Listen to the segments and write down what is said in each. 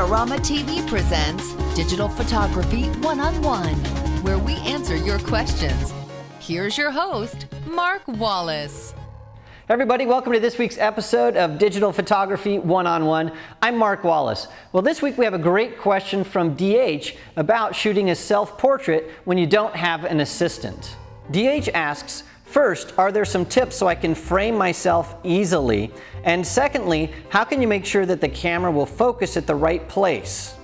Adorama TV presents Digital Photography One-on-One, where we answer your questions. Here's your host, Mark Wallace. Everybody, welcome to this week's episode of Digital Photography One-on-One. I'm Mark Wallace. Well, this week we have a great question from DH about shooting a self-portrait when you don't have an assistant. DH asks, first, are there some tips so I can frame myself easily? And secondly, how can you make sure that the camera will focus at the right place?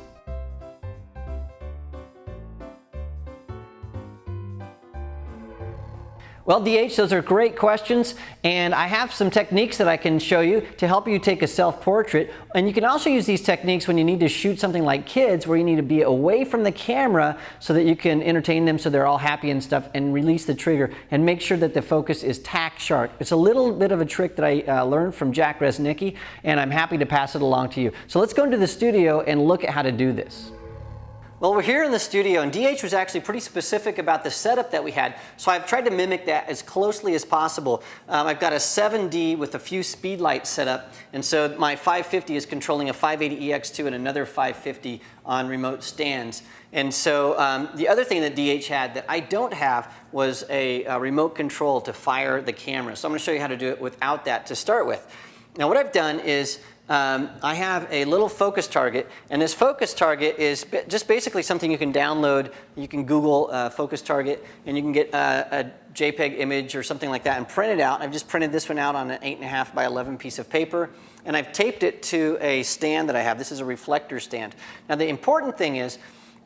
Well, DH, those are great questions, and I have some techniques that I can show you to help you take a self-portrait. And you can also use these techniques when you need to shoot something like kids, where you need to be away from the camera so that you can entertain them so they're all happy and stuff, and release the trigger and make sure that the focus is tack sharp. It's a little bit of a trick that I learned from Jack Resnicki, and I'm happy to pass it along to you. So let's go into the studio and look at how to do this. Well, we're here in the studio, and DH was actually pretty specific about the setup that we had, so I've tried to mimic that as closely as possible. I've got a 7D with a few speed lights set up, and so my 550 is controlling a 580EX2 and another 550 on remote stands. And so the other thing that DH had that I don't have was a remote control to fire the camera. So I'm going to show you how to do it without that to start with. Now what I've done is I have a little focus target, and this focus target is just basically something you can download. You can Google focus target, and you can get a JPEG image or something like that and print it out. I've just printed this one out on an 8.5 by 11 piece of paper, and I've taped it to a stand that I have. This is a reflector stand. Now the important thing is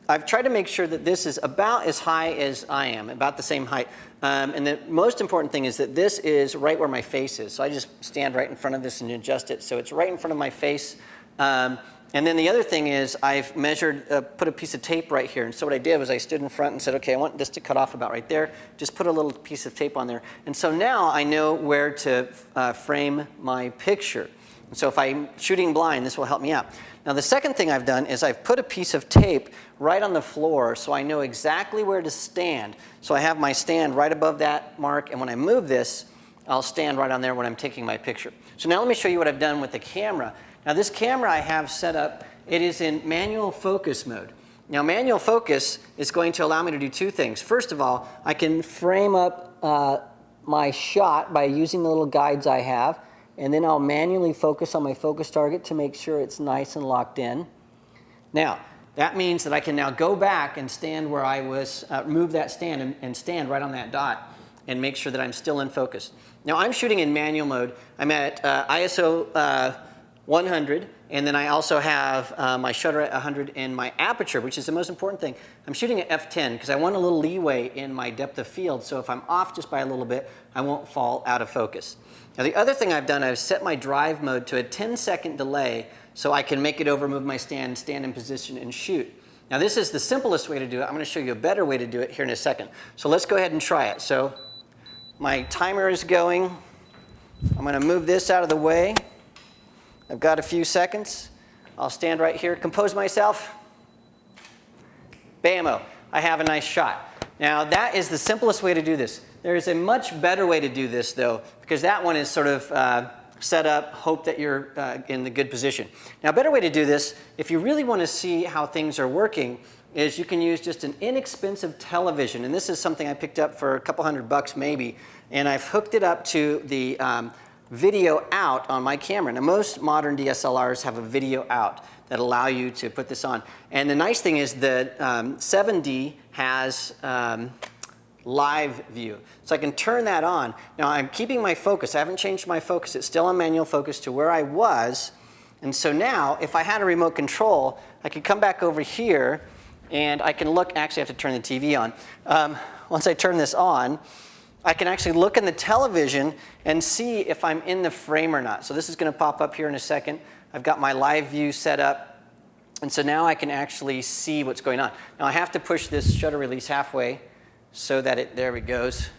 I've tried to make sure that this is about as high as I am, about the same height. And the most important thing is that this is right where my face is. So I just stand right in front of this and adjust it so it's right in front of my face. And then the other thing is I've measured, put a piece of tape right here. And so what I did was I stood in front and said, okay, I want this to cut off about right there. Just put a little piece of tape on there. And so now I know where to frame my picture. And so if I'm shooting blind, this will help me out. Now the second thing I've done is I've put a piece of tape right on the floor so I know exactly where to stand. So I have my stand right above that mark, and when I move this, I'll stand right on there when I'm taking my picture. So now let me show you what I've done with the camera. Now this camera I have set up, it is in manual focus mode. Now manual focus is going to allow me to do two things. First of all, I can frame up my shot by using the little guides I have, and then I'll manually focus on my focus target to make sure it's nice and locked in. Now, that means that I can now go back and stand where I was, move that stand and stand right on that dot and make sure that I'm still in focus. Now, I'm shooting in manual mode. I'm at ISO 100, and then I also have my shutter at 100 and my aperture, which is the most important thing. I'm shooting at f10 because I want a little leeway in my depth of field, so if I'm off just by a little bit, I won't fall out of focus. Now the other thing I've done, I've set my drive mode to a 10-second delay so I can make it over, move my stand, stand in position, and shoot. Now this is the simplest way to do it. I'm going to show you a better way to do it here in a second. So let's go ahead and try it. So my timer is going. I'm going to move this out of the way. I've got a few seconds. I'll stand right here, compose myself. Bam-o, I have a nice shot. Now that is the simplest way to do this. There is a much better way to do this though, because that one is sort of set up, hope that you're in the good position. Now a better way to do this, if you really want to see how things are working, is you can use just an inexpensive television. And this is something I picked up for a couple $100 maybe, and I've hooked it up to the video out on my camera. Now most modern DSLRs have a video out that allow you to put this on. And the nice thing is that 7D has live view. So I can turn that on. Now I'm keeping my focus. I haven't changed my focus. It's still on manual focus to where I was. And so now if I had a remote control, I could come back over here and I can look. Actually I have to turn the TV on. Once I turn this on, I can actually look in the television and see if I'm in the frame or not. So this is going to pop up here in a second. I've got my live view set up, and so now I can actually see what's going on. Now I have to push this shutter release halfway so that there it goes.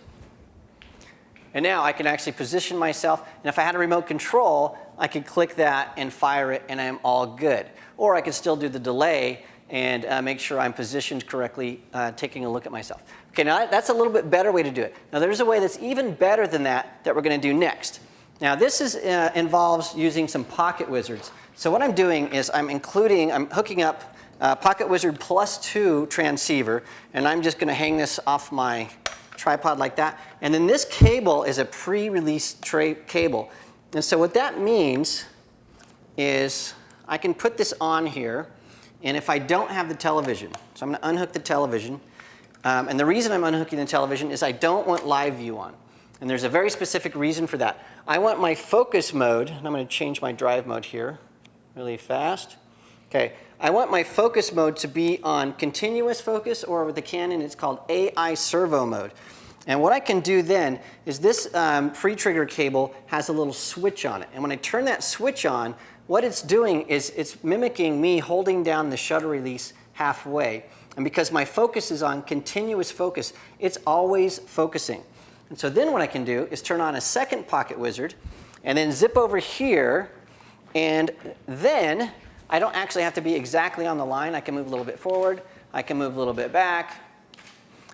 And now I can actually position myself, and if I had a remote control, I could click that and fire it and I'm all good. Or I could still do the delay and make sure I'm positioned correctly, taking a look at myself. Okay, now that's a little bit better way to do it. Now there's a way that's even better than that we're going to do next. Now this involves using some PocketWizards. So what I'm doing is I'm hooking up PocketWizard +2 transceiver, and I'm just going to hang this off my tripod like that. And then this cable is a pre-released cable. And so what that means is I can put this on here, and if I don't have the television, so I'm going to unhook the television. And the reason I'm unhooking the television is I don't want live view on. And there's a very specific reason for that. I want my focus mode, and I'm going to change my drive mode here really fast. Okay, I want my focus mode to be on continuous focus, or with the Canon it's called AI servo mode. And what I can do then is this pre-trigger cable has a little switch on it. And when I turn that switch on, what it's doing is it's mimicking me holding down the shutter release halfway. And because my focus is on continuous focus, it's always focusing. And so then what I can do is turn on a second PocketWizard and then zip over here, and then I don't actually have to be exactly on the line. I can move a little bit forward, I can move a little bit back,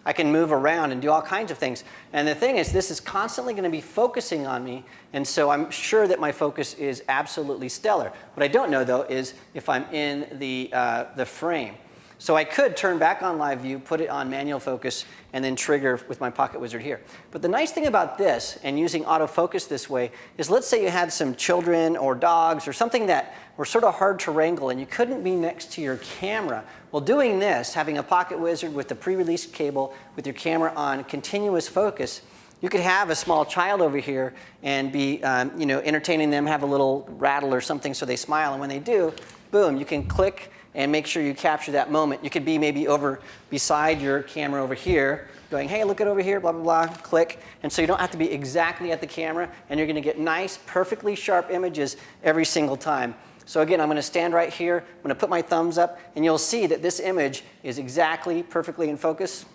I can move around and do all kinds of things. And the thing is, this is constantly going to be focusing on me, and so I'm sure that my focus is absolutely stellar. What I don't know, though, is if I'm in the frame. So I could turn back on live view, put it on manual focus, and then trigger with my PocketWizard here. But the nice thing about this and using autofocus this way is, let's say you had some children or dogs or something that were sort of hard to wrangle and you couldn't be next to your camera. Well, doing this, having a PocketWizard with the pre-released cable with your camera on continuous focus, you could have a small child over here and be entertaining them, have a little rattle or something so they smile, and when they do, boom, you can click and make sure you capture that moment. You could be maybe over beside your camera over here, going, hey, look at over here, blah, blah, blah, click. And so you don't have to be exactly at the camera, and you're going to get nice, perfectly sharp images every single time. So again, I'm going to stand right here, I'm going to put my thumbs up, and you'll see that this image is exactly perfectly in focus.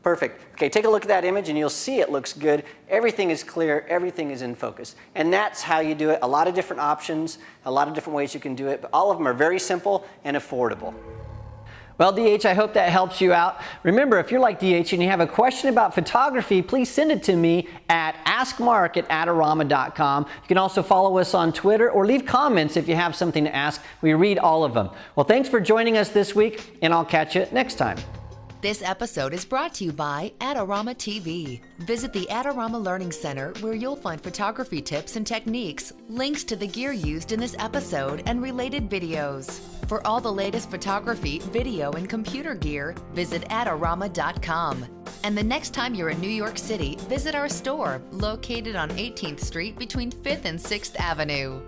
Perfect. Okay, take a look at that image and you'll see it looks good. Everything is clear, everything is in focus. And that's how you do it. A lot of different options, a lot of different ways you can do it, but all of them are very simple and affordable. Well, DH, I hope that helps you out. Remember, if you're like DH and you have a question about photography, please send it to me at AskMark@Adorama.com. You can also follow us on Twitter or leave comments if you have something to ask. We read all of them. Well, thanks for joining us this week, and I'll catch you next time. This episode is brought to you by Adorama TV. Visit the Adorama Learning Center, where you'll find photography tips and techniques, links to the gear used in this episode, and related videos. For all the latest photography, video, and computer gear, visit Adorama.com. And the next time you're in New York City, visit our store, located on 18th Street between 5th and 6th Avenue.